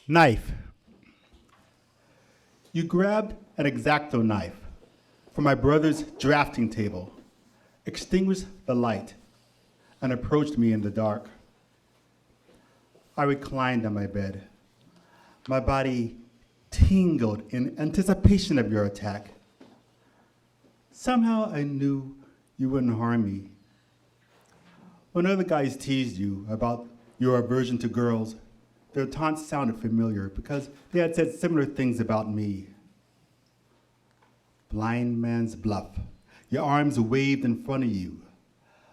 Knife. You grabbed an X-Acto knife from my brother's drafting table, extinguished the light, and approached me in the dark. I reclined on my bed. My body tingled in anticipation of your attack. Somehow I knew you wouldn't harm me. When other guys teased you about your aversion to girls, their taunts sounded familiar because they had said similar things about me. Blind man's bluff. Your arms waved in front of you,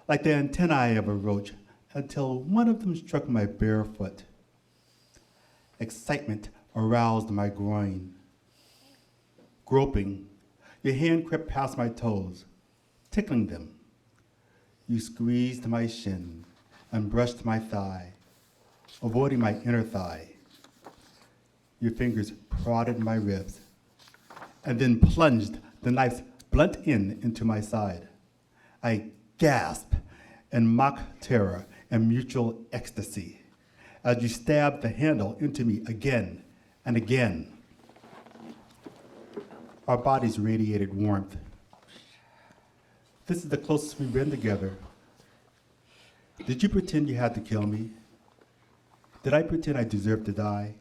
like the antennae of a roach, until one of them struck my bare foot. Excitement aroused my groin. Groping, your hand crept past my toes, tickling them. You squeezed my shin and brushed my thigh, avoiding my inner thigh. Your fingers prodded my ribs, and then plunged the knife's blunt end into my side. I gasped in mock terror and mutual ecstasy as you stabbed the handle into me again and again. Our bodies radiated warmth. This is the closest we've been together. Did you pretend you had to kill me? Did I pretend I deserved to die?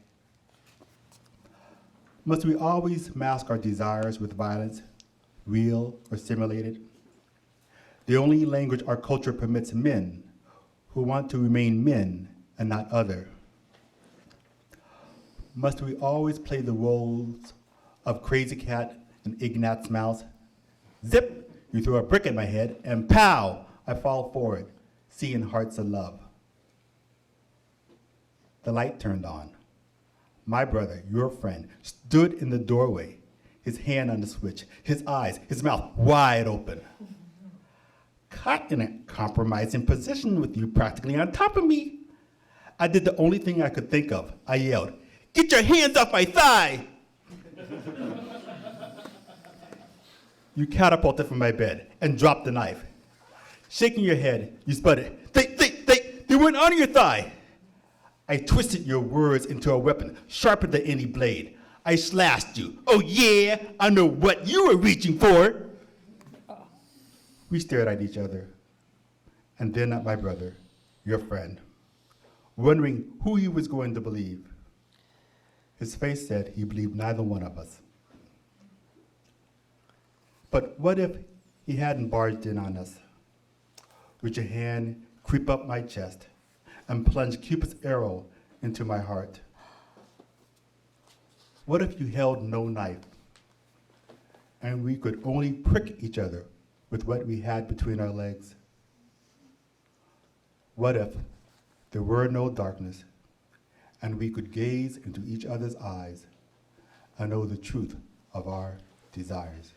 Must we always mask our desires with violence, real or simulated? The only language our culture permits men who want to remain men and not other. Must we always play the roles of crazy cat and Ignatz mouse? Zip, you throw a brick at my head, and pow, I fall forward, seeing hearts of love. The light turned on. My brother, your friend, stood in the doorway, his hand on the switch, his eyes, his mouth wide open. Caught in a compromising position with you practically on top of me, I did the only thing I could think of. I yelled, "Get your hands off my thigh!" You catapulted from my bed and dropped the knife. Shaking your head, you sputtered, They weren't on your thigh. I twisted your words into a weapon, sharper than any blade. I slashed you. Oh yeah, I know what you were reaching for. We stared at each other, and then at my brother, your friend, wondering who he was going to believe. His face said he believed neither one of us. But what if he hadn't barged in on us? Would your hand creep up my chest and plunge Cupid's arrow into my heart? What if you held no knife and we could only prick each other with what we had between our legs? What if there were no darkness and we could gaze into each other's eyes and know the truth of our desires?